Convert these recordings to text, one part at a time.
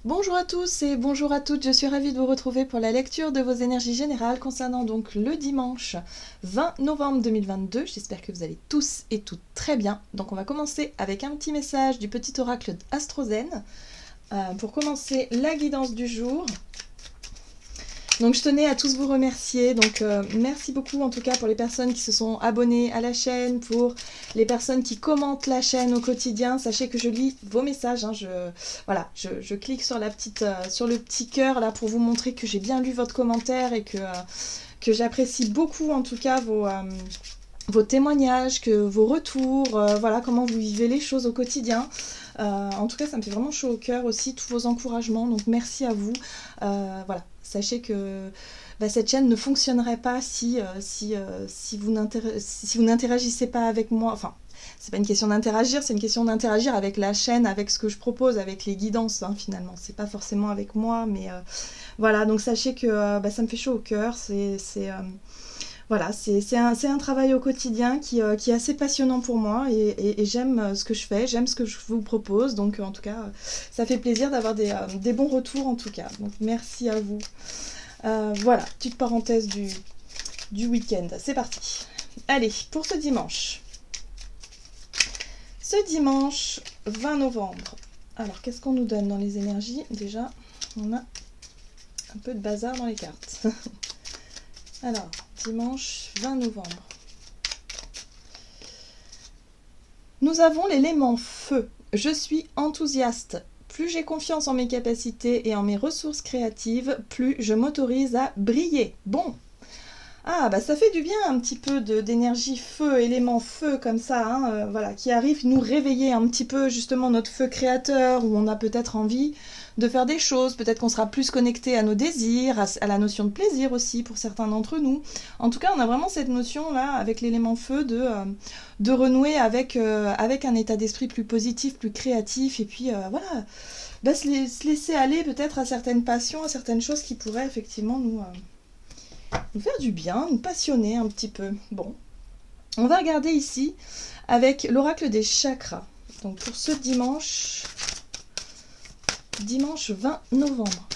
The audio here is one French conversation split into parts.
Bonjour à tous et bonjour à toutes, je suis ravie de vous retrouver pour la lecture de vos énergies générales concernant donc le dimanche 20 novembre 2022. J'espère que vous allez tous et toutes très bien. Donc on va commencer avec un petit message du petit oracle AstroZen pour commencer la guidance du jour. Donc je tenais à tous vous remercier, donc merci beaucoup en tout cas pour les personnes qui se sont abonnées à la chaîne, pour les personnes qui commentent la chaîne au quotidien. Sachez que je lis vos messages, hein, je clique sur sur le petit cœur là pour vous montrer que j'ai bien lu votre commentaire et que j'apprécie beaucoup en tout cas vos témoignages, vos retours, voilà comment vous vivez les choses au quotidien. En tout cas ça me fait vraiment chaud au cœur aussi, tous vos encouragements, donc merci à vous. Voilà. Sachez que cette chaîne ne fonctionnerait pas si vous n'interagissez pas avec moi. Enfin, c'est pas une question d'interagir, c'est une question d'interagir avec la chaîne, avec ce que je propose, avec les guidances, hein, finalement. C'est pas forcément avec moi, mais voilà. Donc sachez que ça me fait chaud au cœur. Voilà, c'est un travail au quotidien qui est assez passionnant pour moi et j'aime ce que je fais, j'aime ce que je vous propose. Donc en tout cas, ça fait plaisir d'avoir des bons retours en tout cas. Donc merci à vous. Voilà, petite parenthèse du week-end. C'est parti. Allez, pour ce dimanche. Ce dimanche 20 novembre. Alors, qu'est-ce qu'on nous donne dans les énergies? Déjà, on a un peu de bazar dans les cartes. Alors, dimanche 20 novembre. Nous avons l'élément feu. Je suis enthousiaste. Plus j'ai confiance en mes capacités et en mes ressources créatives, plus je m'autorise à briller. Bon. Ah, ça fait du bien un petit peu d'énergie feu, élément feu comme ça, hein, voilà, qui arrive nous réveiller un petit peu justement notre feu créateur, où on a peut-être envie de faire des choses, peut-être qu'on sera plus connecté à nos désirs, à la notion de plaisir aussi pour certains d'entre nous. En tout cas, on a vraiment cette notion-là, avec l'élément feu, de renouer avec un état d'esprit plus positif, plus créatif, et puis voilà, se laisser aller peut-être à certaines passions, à certaines choses qui pourraient effectivement nous faire du bien, nous passionner un petit peu. Bon, on va regarder ici avec l'oracle des chakras. Donc pour ce dimanche 20 novembre.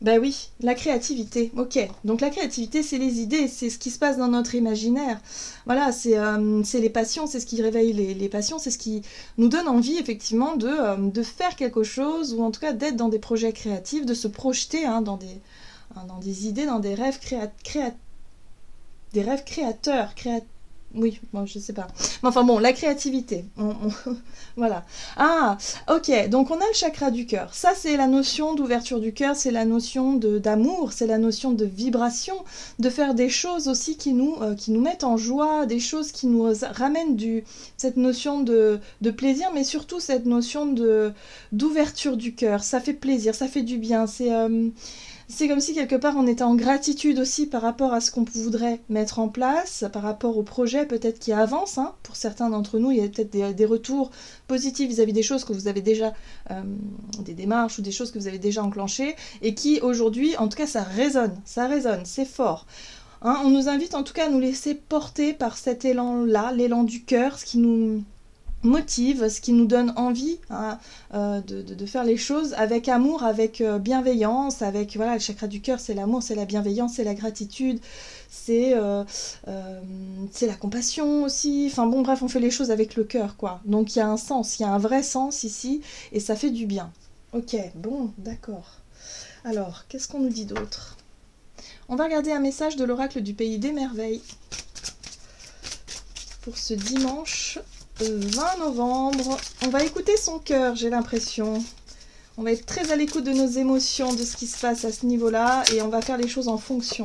Ben oui, la créativité, ok. Donc la créativité, c'est les idées, c'est ce qui se passe dans notre imaginaire. Voilà, c'est les passions, c'est ce qui réveille les passions, c'est ce qui nous donne envie effectivement de faire quelque chose, ou en tout cas d'être dans des projets créatifs, de se projeter dans des idées, dans des rêves créateurs. Oui, bon, je sais pas. Mais enfin bon, la créativité. Voilà. Ah, ok. Donc on a le chakra du cœur. Ça, c'est la notion d'ouverture du cœur, c'est la notion d'amour, c'est la notion de vibration, de faire des choses aussi qui nous mettent en joie, des choses qui nous ramènent cette notion de plaisir, mais surtout cette notion d'ouverture du cœur. Ça fait plaisir, ça fait du bien. C'est comme si quelque part on était en gratitude aussi par rapport à ce qu'on voudrait mettre en place, par rapport au projet peut-être qui avance. Hein. Pour certains d'entre nous, il y a peut-être des retours positifs vis-à-vis des choses que vous avez déjà, des démarches ou des choses que vous avez déjà enclenchées, et qui aujourd'hui, en tout cas ça résonne, c'est fort. Hein, on nous invite en tout cas à nous laisser porter par cet élan-là, l'élan du cœur, ce qui nous motive, ce qui nous donne envie de faire les choses avec amour, avec bienveillance, avec voilà, le chakra du cœur, c'est l'amour, c'est la bienveillance, c'est la gratitude, c'est la compassion aussi. Enfin bon, bref, on fait les choses avec le cœur, quoi. Donc il y a un sens, il y a un vrai sens ici, et ça fait du bien. Ok, bon, d'accord. Alors, qu'est-ce qu'on nous dit d'autre? On va regarder un message de l'oracle du pays des merveilles pour ce dimanche 20 novembre. On va écouter son cœur, j'ai l'impression. On va être très à l'écoute de nos émotions, de ce qui se passe à ce niveau-là, et on va faire les choses en fonction.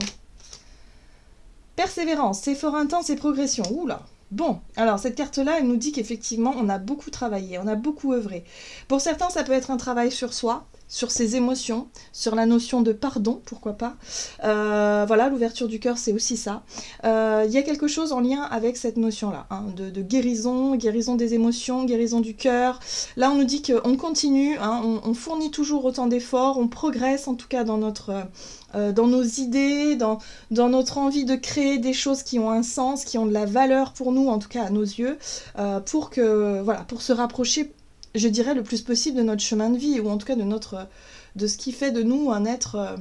Persévérance, effort intense et progression. Oula. Bon, alors cette carte-là, elle nous dit qu'effectivement, on a beaucoup travaillé, on a beaucoup œuvré. Pour certains, ça peut être un travail sur soi, sur ses émotions, sur la notion de pardon, pourquoi pas. Voilà, l'ouverture du cœur, c'est aussi ça. Il y a quelque chose en lien avec cette notion-là, hein, de guérison des émotions, guérison du cœur. Là, on nous dit qu'on continue, hein, on fournit toujours autant d'efforts, on progresse en tout cas dans nos idées, dans notre envie de créer des choses qui ont un sens, qui ont de la valeur pour nous, en tout cas à nos yeux, pour se rapprocher je dirais, le plus possible de notre chemin de vie, ou en tout cas de ce qui fait de nous un être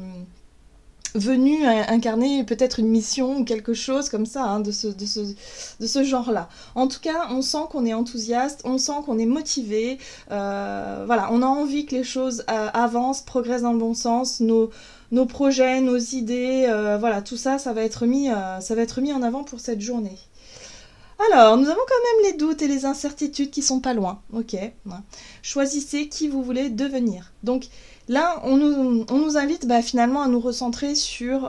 venu incarner peut-être une mission ou quelque chose comme ça, hein, de ce genre-là. En tout cas, on sent qu'on est enthousiaste, on sent qu'on est motivé, voilà, on a envie que les choses avancent, progressent dans le bon sens, nos projets, nos idées, voilà, tout ça, ça va être mis en avant pour cette journée. Alors, nous avons quand même les doutes et les incertitudes qui sont pas loin. Ok. Ouais. Choisissez qui vous voulez devenir. Donc là, on nous invite finalement à nous recentrer sur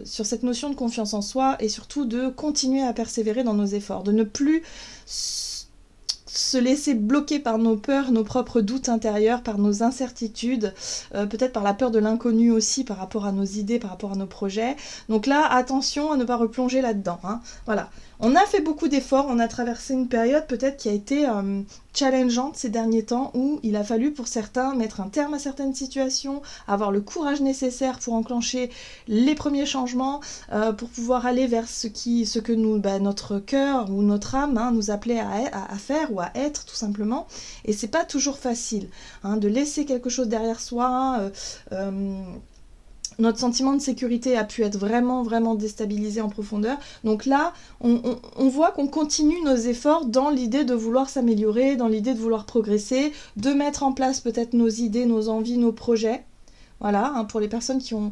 cette notion de confiance en soi et surtout de continuer à persévérer dans nos efforts, de ne plus se laisser bloquer par nos peurs, nos propres doutes intérieurs, par nos incertitudes, peut-être par la peur de l'inconnu aussi par rapport à nos idées, par rapport à nos projets. Donc là, attention à ne pas replonger là-dedans. Hein. Voilà. On a fait beaucoup d'efforts, on a traversé une période peut-être qui a été challengeante ces derniers temps, où il a fallu pour certains mettre un terme à certaines situations, avoir le courage nécessaire pour enclencher les premiers changements, pour pouvoir aller vers ce que nous, notre cœur ou notre âme nous appelait à faire ou à être tout simplement. Et c'est pas toujours facile de laisser quelque chose derrière soi. Notre sentiment de sécurité a pu être vraiment, vraiment déstabilisé en profondeur. Donc là, on voit qu'on continue nos efforts dans l'idée de vouloir s'améliorer, dans l'idée de vouloir progresser, de mettre en place peut-être nos idées, nos envies, nos projets. Voilà, pour les personnes qui ont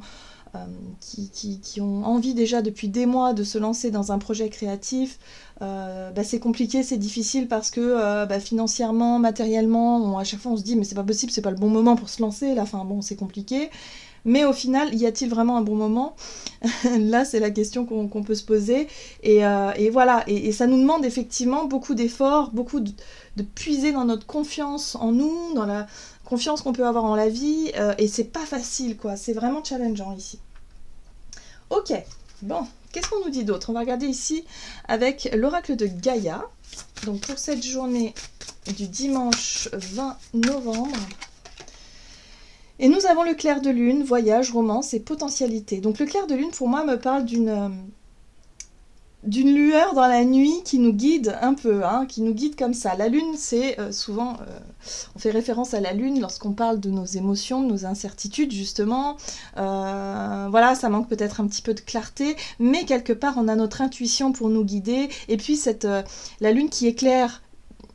envie déjà depuis des mois de se lancer dans un projet créatif, c'est compliqué, c'est difficile parce que financièrement, matériellement, à chaque fois on se dit mais c'est pas possible, c'est pas le bon moment pour se lancer, là, enfin bon, c'est compliqué. Mais au final, y a-t-il vraiment un bon moment ? Là, c'est la question qu'on peut se poser. Et voilà, et ça nous demande effectivement beaucoup d'efforts, beaucoup de puiser dans notre confiance en nous, dans la confiance qu'on peut avoir en la vie. Et c'est pas facile, quoi. C'est vraiment challengeant ici. Ok, bon, qu'est-ce qu'on nous dit d'autre ? On va regarder ici avec l'oracle de Gaïa. Donc pour cette journée du dimanche 20 novembre... Et nous avons le clair de lune, voyage, romance et potentialité. Donc le clair de lune, pour moi, me parle d'une lueur dans la nuit qui nous guide un peu, qui nous guide comme ça. La lune, c'est souvent, on fait référence à la lune lorsqu'on parle de nos émotions, de nos incertitudes, justement. Voilà, ça manque peut-être un petit peu de clarté, mais quelque part, on a notre intuition pour nous guider. Et puis, la lune qui éclaire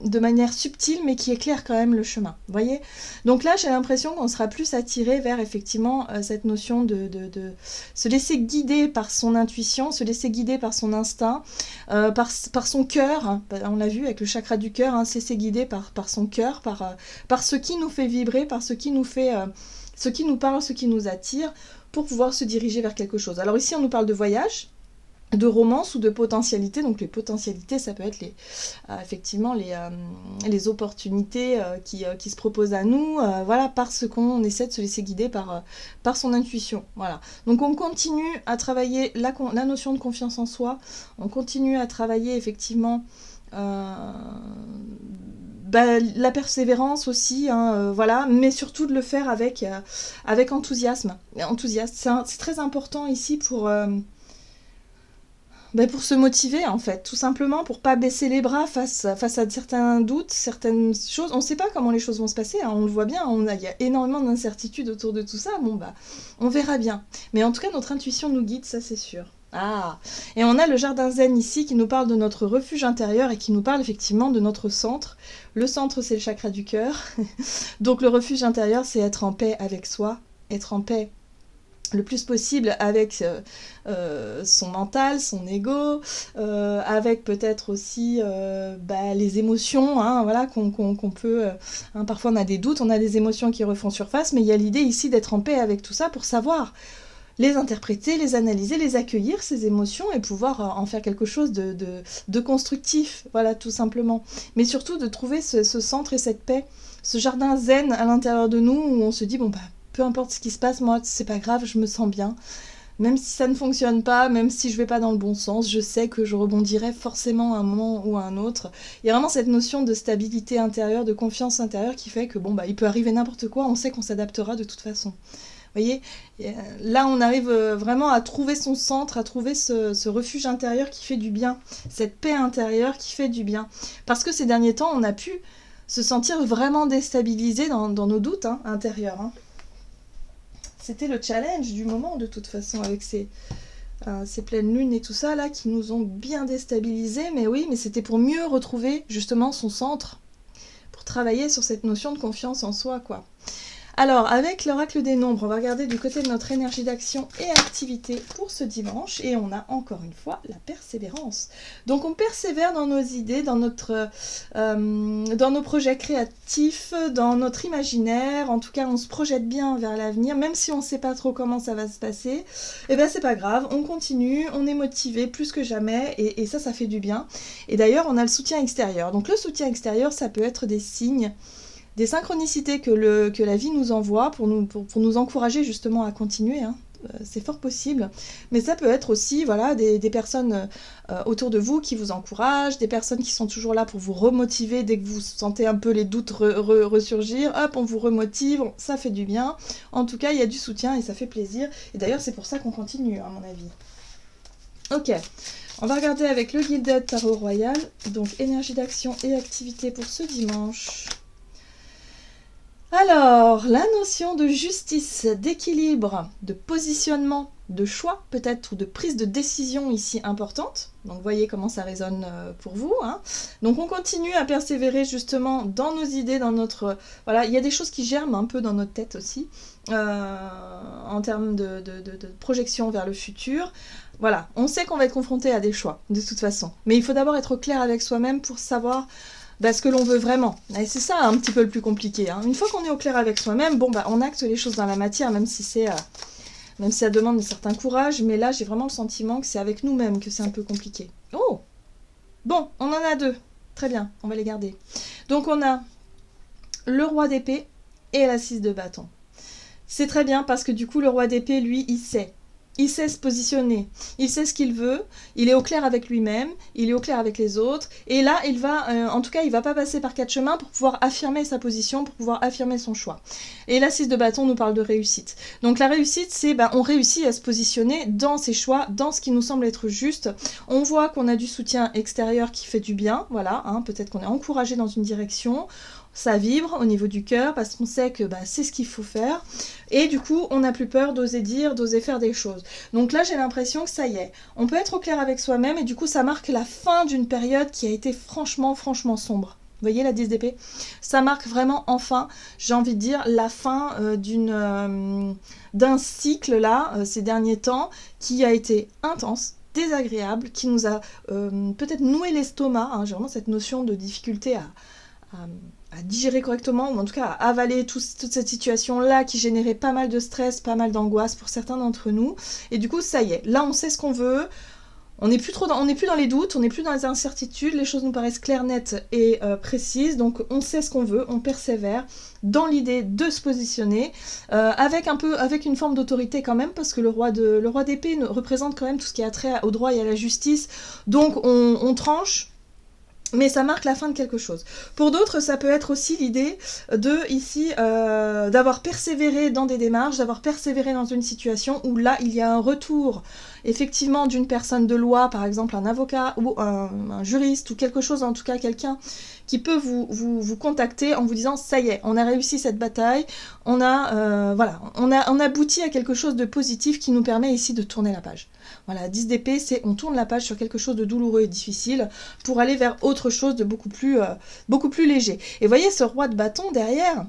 de manière subtile, mais qui éclaire quand même le chemin. Vous voyez ? Donc là, j'ai l'impression qu'on sera plus attiré vers effectivement cette notion de se laisser guider par son intuition, se laisser guider par son instinct, par son cœur. On l'a vu avec le chakra du cœur, se laisser guider par son cœur, par ce qui nous fait vibrer, par ce qui nous fait, ce qui nous parle, ce qui nous attire, pour pouvoir se diriger vers quelque chose. Alors ici, on nous parle de voyage, de romance ou de potentialité. Donc les potentialités, ça peut être effectivement les opportunités qui se proposent à nous, voilà, parce qu'on essaie de se laisser guider par son intuition. Voilà. Donc on continue à travailler la notion de confiance en soi, on continue à travailler effectivement la persévérance aussi, voilà, mais surtout de le faire avec enthousiasme. C'est très important ici pour se motiver, en fait, tout simplement, pour pas baisser les bras face à certains doutes, certaines choses. On ne sait pas comment les choses vont se passer, on le voit bien, il y a énormément d'incertitudes autour de tout ça, on verra bien. Mais en tout cas, notre intuition nous guide, ça c'est sûr. Ah, et on a le jardin zen ici qui nous parle de notre refuge intérieur et qui nous parle effectivement de notre centre. Le centre, c'est le chakra du cœur. Donc le refuge intérieur, c'est être en paix avec soi, être en paix le plus possible avec son mental, son ego, avec peut-être aussi les émotions, voilà, qu'on peut... parfois on a des doutes, on a des émotions qui refont surface, mais il y a l'idée ici d'être en paix avec tout ça pour savoir les interpréter, les analyser, les accueillir, ces émotions, et pouvoir en faire quelque chose de constructif, voilà, tout simplement. Mais surtout de trouver ce centre et cette paix, ce jardin zen à l'intérieur de nous, où on se dit, peu importe ce qui se passe, moi, c'est pas grave, je me sens bien. Même si ça ne fonctionne pas, même si je vais pas dans le bon sens, je sais que je rebondirai forcément à un moment ou à un autre. Il y a vraiment cette notion de stabilité intérieure, de confiance intérieure qui fait que, il peut arriver n'importe quoi, on sait qu'on s'adaptera de toute façon. Vous voyez, là on arrive vraiment à trouver son centre, à trouver ce refuge intérieur qui fait du bien, cette paix intérieure qui fait du bien. Parce que ces derniers temps, on a pu se sentir vraiment déstabilisé dans nos doutes intérieurs. C'était le challenge du moment de toute façon avec ces pleines lunes et tout ça là qui nous ont bien déstabilisés. Mais oui, mais c'était pour mieux retrouver justement son centre, pour travailler sur cette notion de confiance en soi, quoi. Alors, avec l'oracle des nombres, on va regarder du côté de notre énergie d'action et activité pour ce dimanche. Et on a encore une fois la persévérance. Donc, on persévère dans nos idées, dans nos projets créatifs, dans notre imaginaire. En tout cas, on se projette bien vers l'avenir, même si on ne sait pas trop comment ça va se passer. Eh bien, c'est pas grave, on continue, on est motivé plus que jamais. Et ça fait du bien. Et d'ailleurs, on a le soutien extérieur. Donc, le soutien extérieur, ça peut être des signes, des synchronicités que la vie nous envoie pour nous encourager justement à continuer. C'est fort possible. Mais ça peut être aussi voilà, des personnes autour de vous qui vous encouragent, des personnes qui sont toujours là pour vous remotiver dès que vous sentez un peu les doutes ressurgir. Hop, on vous remotive, ça fait du bien. En tout cas, il y a du soutien et ça fait plaisir. Et d'ailleurs, c'est pour ça qu'on continue, à mon avis. Ok, on va regarder avec le Gilded Tarot Royal. Donc, énergie d'action et activité pour ce dimanche. Alors, la notion de justice, d'équilibre, de positionnement, de choix peut-être, ou de prise de décision ici importante. Donc, voyez comment ça résonne pour vous. Donc, on continue à persévérer justement dans nos idées, dans notre... Voilà, il y a des choses qui germent un peu dans notre tête aussi, en termes de projection vers le futur. Voilà, on sait qu'on va être confronté à des choix, de toute façon. Mais il faut d'abord être au clair avec soi-même pour savoir... ce que l'on veut vraiment. Et c'est ça un petit peu le plus compliqué. Une fois qu'on est au clair avec soi-même, on acte les choses dans la matière, même si ça demande un certain courage, mais là j'ai vraiment le sentiment que c'est avec nous-mêmes que c'est un peu compliqué. Oh! Bon, on en a deux. Très bien, on va les garder. Donc on a le roi d'épée et la 6 de bâton. C'est très bien parce que du coup le roi d'épée, lui, il sait. Il sait se positionner, il sait ce qu'il veut, il est au clair avec lui-même, il est au clair avec les autres, et là, il va pas passer par 4 chemins pour pouvoir affirmer sa position, pour pouvoir affirmer son choix. Et la 6 de bâton nous parle de réussite. Donc la réussite, c'est on réussit à se positionner dans ses choix, dans ce qui nous semble être juste. On voit qu'on a du soutien extérieur qui fait du bien, voilà, peut-être qu'on est encouragé dans une direction. Ça vibre au niveau du cœur parce qu'on sait que c'est ce qu'il faut faire. Et du coup, on n'a plus peur d'oser dire, d'oser faire des choses. Donc là, j'ai l'impression que ça y est. On peut être au clair avec soi-même et du coup, ça marque la fin d'une période qui a été franchement sombre. Vous voyez la 10 d'épée ? Ça marque vraiment enfin, j'ai envie de dire, la fin d'un cycle là, ces derniers temps, qui a été intense, désagréable, qui nous a peut-être noué l'estomac. J'ai vraiment cette notion de difficulté à digérer correctement, ou en tout cas à avaler toute cette situation-là qui générait pas mal de stress, pas mal d'angoisse pour certains d'entre nous. Et du coup, ça y est, là on sait ce qu'on veut, on n'est plus dans les doutes, on n'est plus dans les incertitudes, les choses nous paraissent claires, nettes et précises, donc on sait ce qu'on veut, on persévère dans l'idée de se positionner, avec une forme d'autorité quand même, parce que le roi d'épée représente quand même tout ce qui a trait au droit et à la justice, donc on tranche, mais ça marque la fin de quelque chose. Pour d'autres, ça peut être aussi l'idée d'avoir persévéré dans des démarches, d'avoir persévéré dans une situation où là, il y a un retour, effectivement, d'une personne de loi, par exemple un avocat ou un juriste, ou quelque chose, en tout cas quelqu'un qui peut vous contacter en vous disant « ça y est, on a réussi cette bataille, on aboutit à quelque chose de positif qui nous permet ici de tourner la page ». Voilà, 10 d'épée, c'est on tourne la page sur quelque chose de douloureux et difficile pour aller vers autre chose de beaucoup plus léger. Et voyez, ce roi de bâton derrière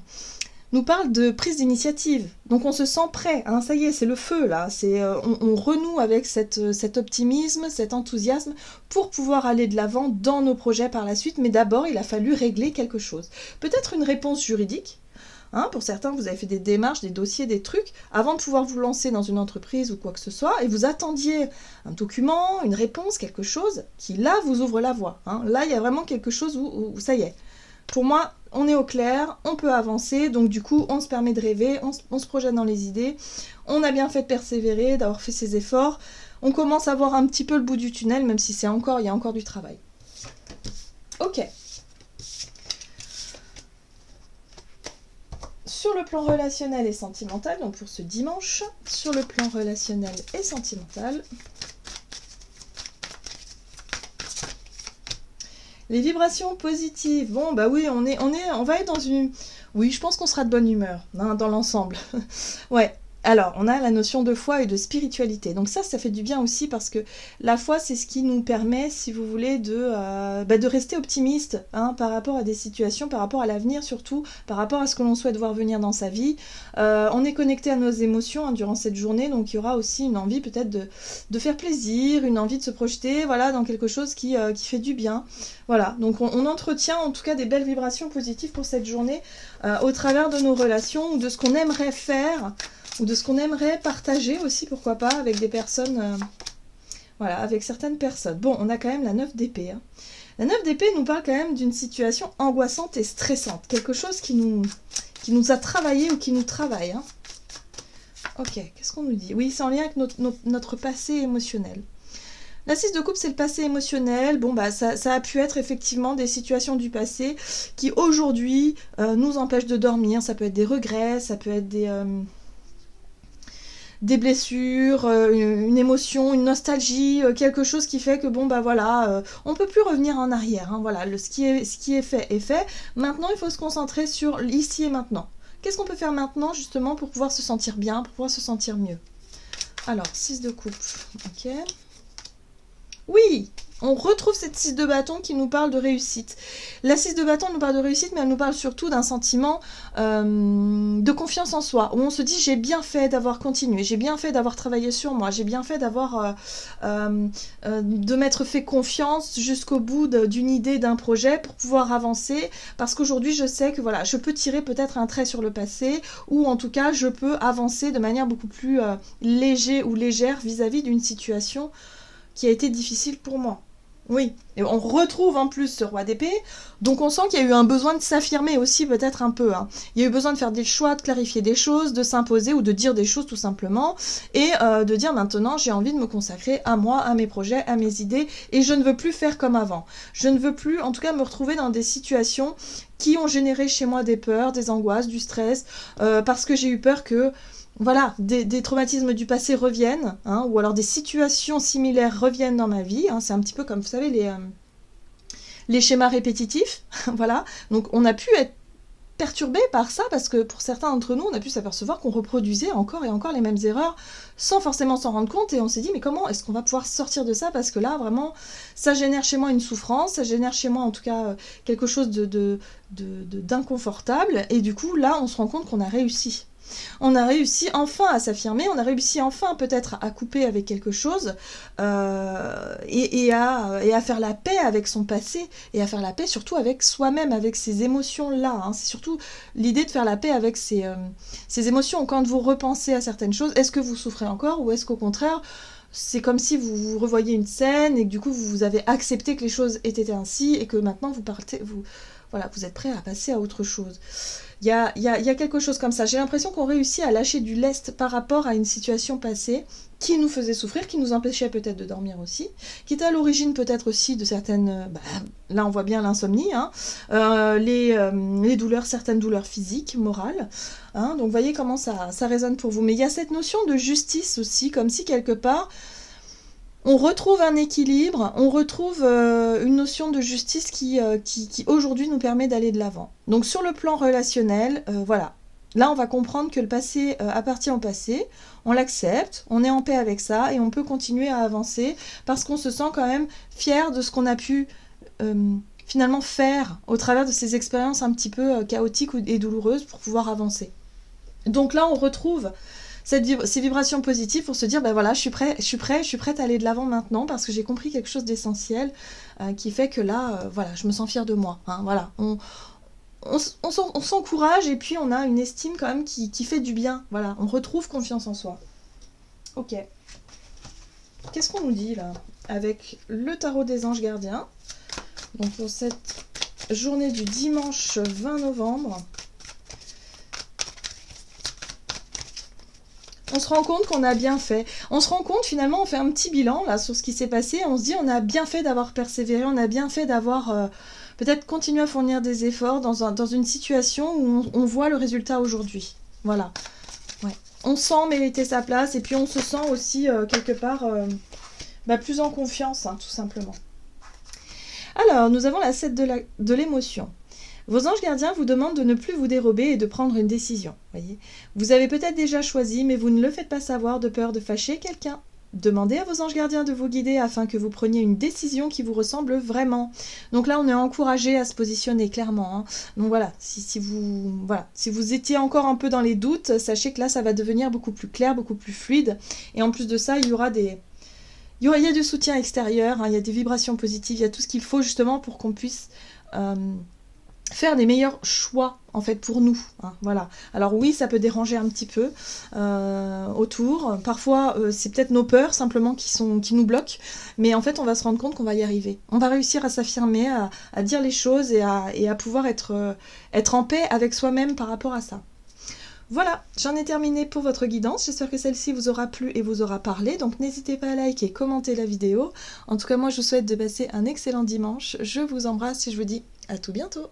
nous parle de prise d'initiative. Donc on se sent prêt, ça y est, c'est le feu là. On renoue avec cet optimisme, cet enthousiasme pour pouvoir aller de l'avant dans nos projets par la suite. Mais d'abord, il a fallu régler quelque chose. Peut-être une réponse juridique. Pour certains, vous avez fait des démarches, des dossiers, des trucs, avant de pouvoir vous lancer dans une entreprise ou quoi que ce soit, et vous attendiez un document, une réponse, quelque chose, qui là vous ouvre la voie. Là, il y a vraiment quelque chose où ça y est. Pour moi, on est au clair, on peut avancer, donc du coup, on se permet de rêver, on se projette dans les idées, on a bien fait de persévérer, d'avoir fait ses efforts, on commence à voir un petit peu le bout du tunnel, même si il y a encore du travail. Ok. Sur le plan relationnel et sentimental, donc pour ce dimanche, sur le plan relationnel et sentimental, Les vibrations positives. Bon, bah oui, on va être dans une... Oui, je pense qu'on sera de bonne humeur, hein, dans l'ensemble. Ouais. Alors, on a la notion de foi et de spiritualité. Donc ça fait du bien aussi parce que la foi, c'est ce qui nous permet, si vous voulez, de rester optimiste, hein, par rapport à des situations, par rapport à l'avenir surtout, par rapport à ce que l'on souhaite voir venir dans sa vie. On est connecté à nos émotions, hein, durant cette journée, donc il y aura aussi une envie peut-être de faire plaisir, une envie de se projeter, voilà, dans quelque chose qui fait du bien. Voilà, donc on entretient en tout cas des belles vibrations positives pour cette journée, au travers de nos relations ou de ce qu'on aimerait faire, ou de ce qu'on aimerait partager aussi, pourquoi pas, avec des personnes, voilà, avec certaines personnes. Bon, on a quand même la 9 d'épée. Hein. La 9 d'épée nous parle quand même d'une situation angoissante et stressante, quelque chose qui nous a travaillé ou qui nous travaille. Hein. Ok, qu'est-ce qu'on nous dit? Oui, c'est en lien avec notre passé émotionnel. La 6 de coupe, c'est le passé émotionnel. Bon, bah, ça a pu être effectivement des situations du passé qui, aujourd'hui, nous empêchent de dormir. Ça peut être des regrets, ça peut être des blessures, une émotion, une nostalgie, quelque chose qui fait que bon bah voilà, on peut plus revenir en arrière, hein, voilà, ce qui est fait est fait. Maintenant il faut se concentrer sur l'ici et maintenant. Qu'est-ce qu'on peut faire maintenant justement pour pouvoir se sentir bien, pour pouvoir se sentir mieux? Alors, 6 de coupe, ok. Oui, on retrouve cette 6 de bâton qui nous parle de réussite. La 6 de bâton nous parle de réussite, mais elle nous parle surtout d'un sentiment de confiance en soi, où on se dit j'ai bien fait d'avoir continué, j'ai bien fait d'avoir travaillé sur moi, j'ai bien fait de m'être fait confiance jusqu'au bout d'une idée, d'un projet pour pouvoir avancer, parce qu'aujourd'hui je sais que voilà, je peux tirer peut-être un trait sur le passé, ou en tout cas je peux avancer de manière beaucoup plus légère ou légère vis-à-vis d'une situation qui a été difficile pour moi. Oui, et on retrouve en plus ce roi d'épée, donc on sent qu'il y a eu un besoin de s'affirmer aussi peut-être un peu. Hein. Il y a eu besoin de faire des choix, de clarifier des choses, de s'imposer ou de dire des choses tout simplement, et de dire maintenant j'ai envie de me consacrer à moi, à mes projets, à mes idées, et je ne veux plus faire comme avant. Je ne veux plus en tout cas me retrouver dans des situations qui ont généré chez moi des peurs, des angoisses, du stress, parce que j'ai eu peur que... Voilà, des traumatismes du passé reviennent, hein, ou alors des situations similaires reviennent dans ma vie. Hein, c'est un petit peu comme, vous savez, les schémas répétitifs. Voilà, donc on a pu être perturbé par ça, parce que pour certains d'entre nous, on a pu s'apercevoir qu'on reproduisait encore et encore les mêmes erreurs, sans forcément s'en rendre compte, et on s'est dit, mais comment est-ce qu'on va pouvoir sortir de ça? Parce que là, vraiment, ça génère chez moi une souffrance, ça génère chez moi, en tout cas, quelque chose d'inconfortable, et du coup, là, on se rend compte qu'on a réussi. On a réussi enfin à s'affirmer, on a réussi enfin peut-être à couper avec quelque chose, et à faire la paix avec son passé, et à faire la paix surtout avec soi-même, avec ces émotions-là. Hein. C'est surtout l'idée de faire la paix avec ces émotions. Quand vous repensez à certaines choses, est-ce que vous souffrez encore, ou est-ce qu'au contraire, c'est comme si vous revoyez une scène, et que du coup vous avez accepté que les choses étaient ainsi, et que maintenant vous êtes prêt à passer à autre chose. Il y a quelque chose comme ça. J'ai l'impression qu'on réussit à lâcher du lest par rapport à une situation passée qui nous faisait souffrir, qui nous empêchait peut-être de dormir aussi, qui était à l'origine peut-être aussi de certaines... là on voit bien l'insomnie, hein, les douleurs, certaines douleurs physiques, morales. Hein, donc voyez comment ça résonne pour vous. Mais il y a cette notion de justice aussi, comme si quelque part... on retrouve un équilibre, on retrouve une notion de justice qui aujourd'hui nous permet d'aller de l'avant. Donc sur le plan relationnel, voilà. Là, on va comprendre que le passé appartient au passé, on l'accepte, on est en paix avec ça, et on peut continuer à avancer, parce qu'on se sent quand même fier de ce qu'on a pu finalement faire au travers de ces expériences un petit peu chaotiques et douloureuses pour pouvoir avancer. Donc là, on retrouve... ces vibrations positives pour se dire, ben voilà, je suis prête à aller de l'avant maintenant, parce que j'ai compris quelque chose d'essentiel qui fait que là, voilà, je me sens fière de moi. Hein, voilà, on s'encourage, et puis on a une estime quand même qui fait du bien. Voilà, on retrouve confiance en soi. Ok. Qu'est-ce qu'on nous dit là avec le tarot des anges gardiens? Donc pour cette journée du dimanche 20 novembre. On se rend compte qu'on a bien fait. On se rend compte, finalement, on fait un petit bilan là sur ce qui s'est passé. On se dit, on a bien fait d'avoir persévéré, on a bien fait d'avoir peut-être continué à fournir des efforts dans une situation où on voit le résultat aujourd'hui. Voilà. Ouais. On sent mériter sa place, et puis on se sent aussi quelque part plus en confiance, hein, tout simplement. Alors, nous avons la 7 de l'émotion. Vos anges gardiens vous demandent de ne plus vous dérober et de prendre une décision. Voyez, vous avez peut-être déjà choisi, mais vous ne le faites pas savoir de peur de fâcher quelqu'un. Demandez à vos anges gardiens de vous guider afin que vous preniez une décision qui vous ressemble vraiment. Donc là, on est encouragé à se positionner clairement, hein. Donc voilà, si vous étiez encore un peu dans les doutes, sachez que là, ça va devenir beaucoup plus clair, beaucoup plus fluide. Et en plus de ça, il y a du soutien extérieur, hein, il y a des vibrations positives, il y a tout ce qu'il faut justement pour qu'on puisse faire des meilleurs choix en fait pour nous, hein, voilà. Alors oui, ça peut déranger un petit peu autour, parfois c'est peut-être nos peurs simplement qui nous bloquent, mais en fait on va se rendre compte qu'on va y arriver, on va réussir à s'affirmer, à dire les choses et à pouvoir être en paix avec soi-même par rapport à ça. Voilà, j'en ai terminé pour votre guidance, j'espère que celle-ci vous aura plu et vous aura parlé, donc n'hésitez pas à liker et commenter la vidéo. En tout cas moi je vous souhaite de passer un excellent dimanche, je vous embrasse et je vous dis à tout bientôt.